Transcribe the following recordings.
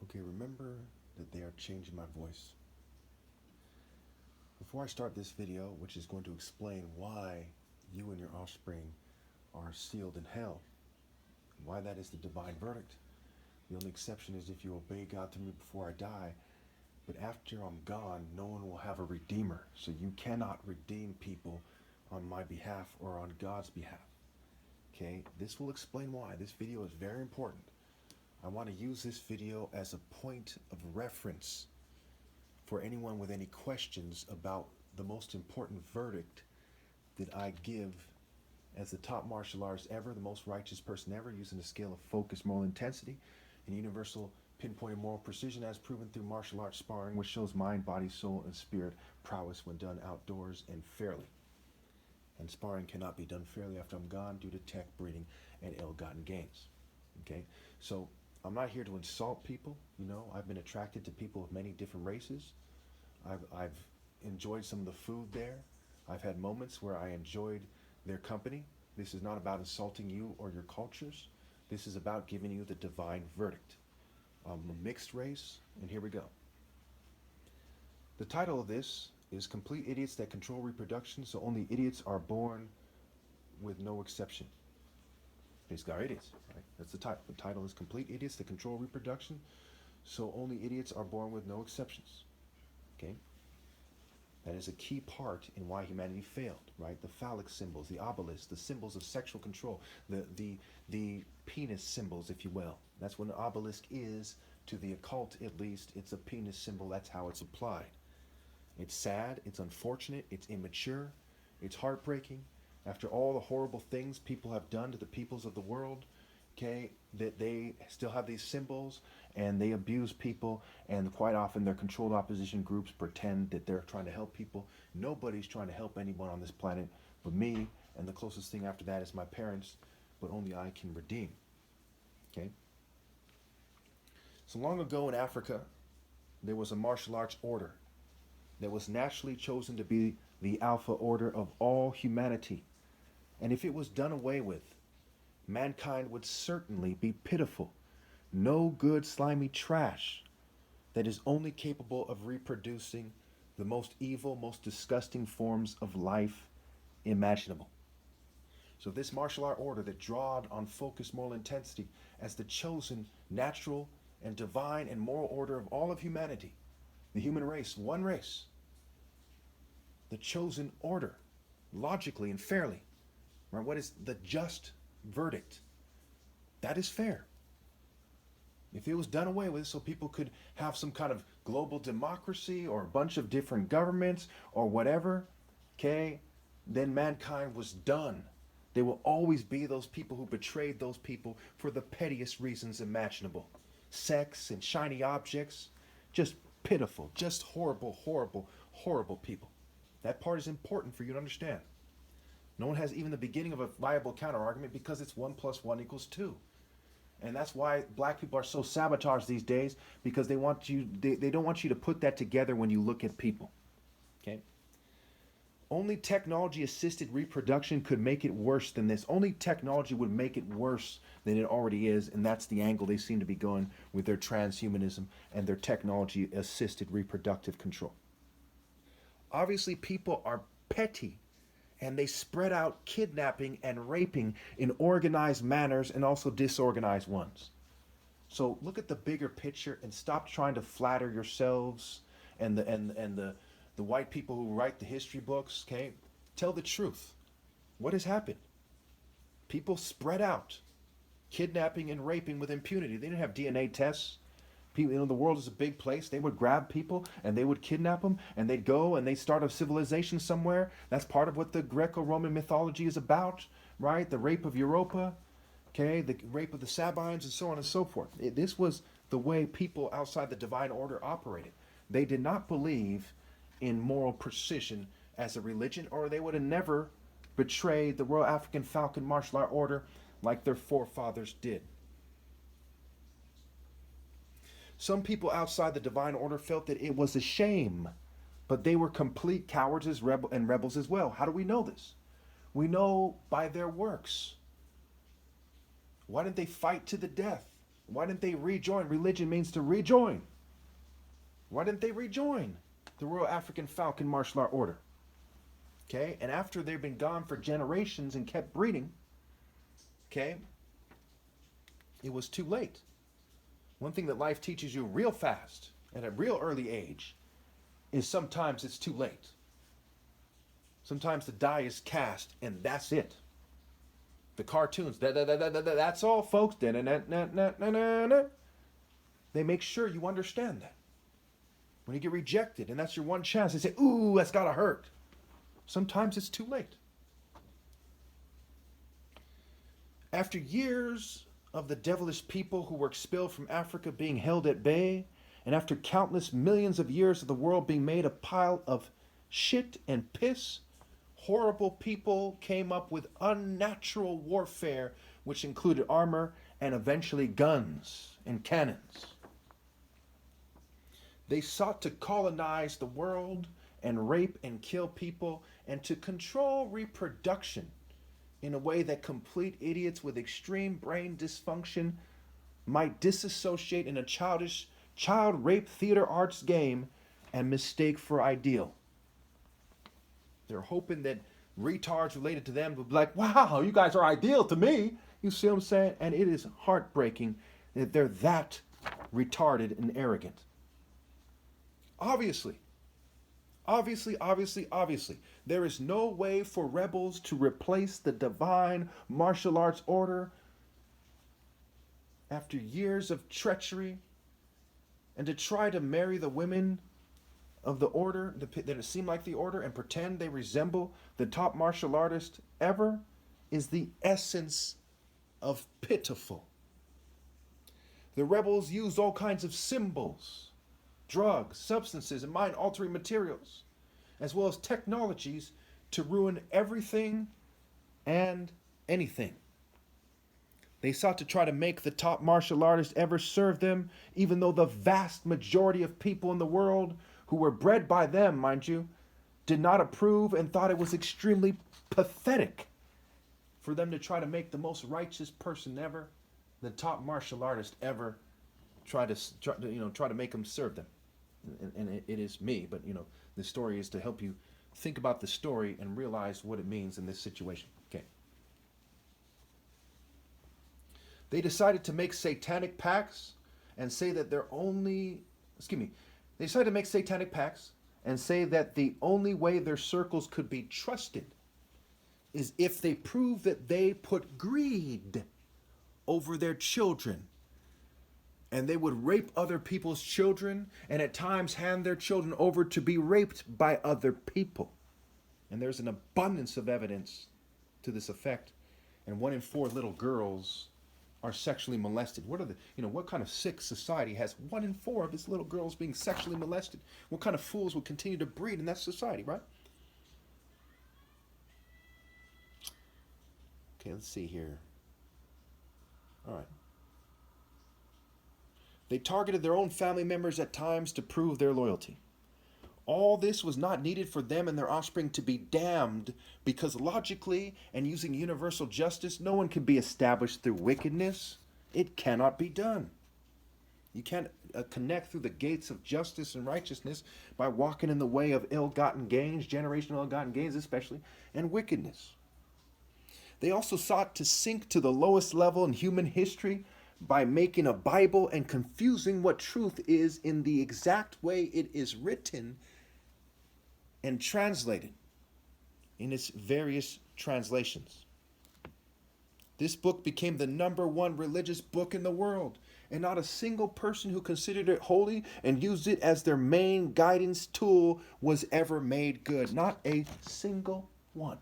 Okay, remember that they are changing my voice. Before I start this video, which is going to explain why you and your offspring are sealed in hell, why that is the divine verdict. The only exception is if you obey God through me before I die. But after I'm gone, no one will have a redeemer. So you cannot redeem people on my behalf or on God's behalf. Okay, this will explain why. This video is very important. I want to use this video as a point of reference for anyone with any questions about the most important verdict that I give as the top martial artist ever, the most righteous person ever, using a scale of focus, moral intensity, and universal pinpointed moral precision as proven through martial arts sparring, which shows mind, body, soul, and spirit prowess when done outdoors and fairly. And sparring cannot be done fairly after I'm gone due to tech, breeding, and ill-gotten gains. Okay, so I'm not here to insult people. You know, I've been attracted to people of many different races. I've enjoyed some of the food there. I've had moments where I enjoyed their company. This is not about insulting you or your cultures. This is about giving you the divine verdict. I'm a mixed race, and here we go. The title of this is Complete Idiots That Control Reproduction, so only idiots are born with no exception. Basically, are idiots, right? That's the title. The title is Complete Idiots That Control Reproduction, so only idiots are born with no exceptions. Okay? That is a key part in why humanity failed, right? The phallic symbols, the obelisk, the symbols of sexual control, the penis symbols, if you will. That's what an obelisk is to the occult, at least. It's a penis symbol. That's how it's applied. It's sad. It's unfortunate. It's immature. It's heartbreaking. After all the horrible things people have done to the peoples of the world, okay, that they still have these symbols and they abuse people, and quite often their controlled opposition groups pretend that they're trying to help people. Nobody's trying to help anyone on this planet but me, and the closest thing after that is my parents, but only I can redeem. Okay? So long ago in Africa, there was a martial arts order that was naturally chosen to be the alpha order of all humanity. And if it was done away with, mankind would certainly be pitiful. No good, slimy trash that is only capable of reproducing the most evil, most disgusting forms of life imaginable. So this martial art order that drawed on focus, moral intensity as the chosen natural and divine and moral order of all of humanity, the human race, one race, the chosen order, logically and fairly, right? What is the just verdict? That is fair. If it was done away with so people could have some kind of global democracy or a bunch of different governments or whatever, okay, then mankind was done. There will always be those people who betrayed those people for the pettiest reasons imaginable. Sex and shiny objects, just pitiful, just horrible, horrible, horrible people. That part is important for you to understand. No one has even the beginning of a viable counter-argument because it's 1 + 1 = 2. And that's why black people are so sabotaged these days, because they don't want you to put that together when you look at people. Okay? Only technology-assisted reproduction could make it worse than this. Only technology would make it worse than it already is, and that's the angle they seem to be going with their transhumanism and their technology-assisted reproductive control. Obviously, people are petty, and they spread out kidnapping and raping in organized manners and also disorganized ones. So look at the bigger picture and stop trying to flatter yourselves and the white people who write the history books, okay? Tell the truth. What has happened? People spread out, kidnapping and raping with impunity. They didn't have DNA tests. People, you know, the world is a big place. They would grab people and they would kidnap them, and they'd go and they'd start a civilization somewhere. That's part of what the Greco-Roman mythology is about, right? The rape of Europa, okay? The rape of the Sabines, and so on and so forth. This was the way people outside the divine order operated. They did not believe in moral precision as a religion, or they would have never betrayed the Royal African Falcon Martial Art Order like their forefathers did. Some people outside the divine order felt that it was a shame, but they were complete cowards and rebels as well. How do we know this? We know by their works. Why didn't they fight to the death? Why didn't they rejoin? Religion means to rejoin. Why didn't they rejoin the Royal African Falcon Martial Art Order? Okay, and after they've been gone for generations and kept breeding, okay, it was too late. One thing that life teaches you real fast at a real early age is sometimes it's too late. Sometimes the die is cast and that's it. The cartoons, that's all, folks. They make sure you understand that. When you get rejected and that's your one chance, they say, ooh, that's gotta hurt. Sometimes it's too late. After years of the devilish people who were expelled from Africa being held at bay, and after countless millions of years of the world being made a pile of shit and piss, horrible people came up with unnatural warfare, which included armor and eventually guns and cannons. They sought to colonize the world and rape and kill people and to control reproduction in a way that complete idiots with extreme brain dysfunction might disassociate in a childish child rape theater arts game and mistake for ideal. They're hoping that retards related to them will be like, wow, you guys are ideal to me. You see what I'm saying? And it is heartbreaking that they're that retarded and arrogant. Obviously, there is no way for rebels to replace the divine martial arts order after years of treachery and to try to marry the women of the order that seem like the order and pretend they resemble the top martial artist ever is the essence of pitiful. The rebels used all kinds of symbols, drugs, substances, and mind-altering materials, as well as technologies to ruin everything and anything. They sought to try to make the top martial artist ever serve them, even though the vast majority of people in the world who were bred by them, mind you, did not approve and thought it was extremely pathetic for them to try to make the most righteous person ever, the top martial artist ever, try to make them serve them. And it is me, but the story is to help you think about the story and realize what it means in this situation. Okay. They decided to make satanic pacts and say that they decided to make satanic pacts and say that the only way their circles could be trusted is if they prove that they put greed over their children. And they would rape other people's children and at times hand their children over to be raped by other people. And there's an abundance of evidence to this effect. And 1 in 4 little girls are sexually molested. What kind of sick society has 1 in 4 of its little girls being sexually molested? What kind of fools will continue to breed in that society, right? Okay, let's see here. All right. They targeted their own family members at times to prove their loyalty. All this was not needed for them and their offspring to be damned, because logically and using universal justice, no one can be established through wickedness. It cannot be done. You can't connect through the gates of justice and righteousness by walking in the way of ill-gotten gains, generational ill-gotten gains especially, and wickedness. They also sought to sink to the lowest level in human history by making a Bible and confusing what truth is in the exact way it is written and translated in its various translations. This book became the #1 religious book in the world, and not a single person who considered it holy and used it as their main guidance tool was ever made good. Not a single one.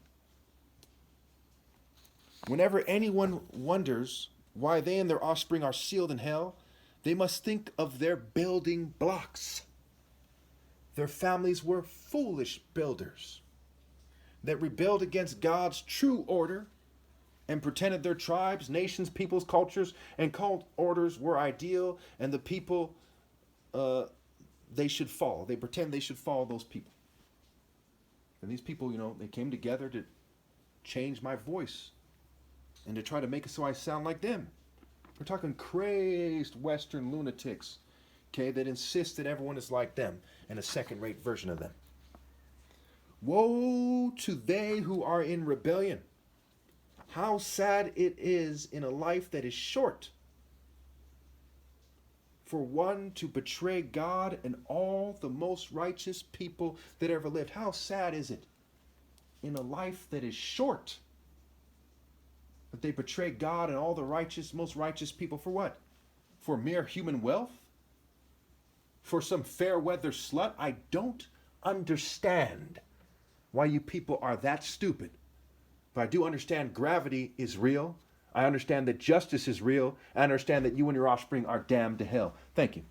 Whenever anyone wonders why they and their offspring are sealed in hell, they must think of their building blocks. Their families were foolish builders that rebelled against God's true order and pretended their tribes, nations, peoples, cultures, and cult orders were ideal and the people they should follow. They pretend they should follow those people. And these people, they came together to change my voice and to try to make it so I sound like them. We're talking crazed Western lunatics, okay, that insist that everyone is like them and a second-rate version of them. Woe to they who are in rebellion. How sad it is in a life that is short for one to betray God and all the most righteous people that ever lived. How sad is it in a life that is short that they betray God and all the righteous, most righteous people for what? For mere human wealth? For some fair weather slut? I don't understand why you people are that stupid. But I do understand gravity is real. I understand that justice is real. I understand that you and your offspring are damned to hell. Thank you.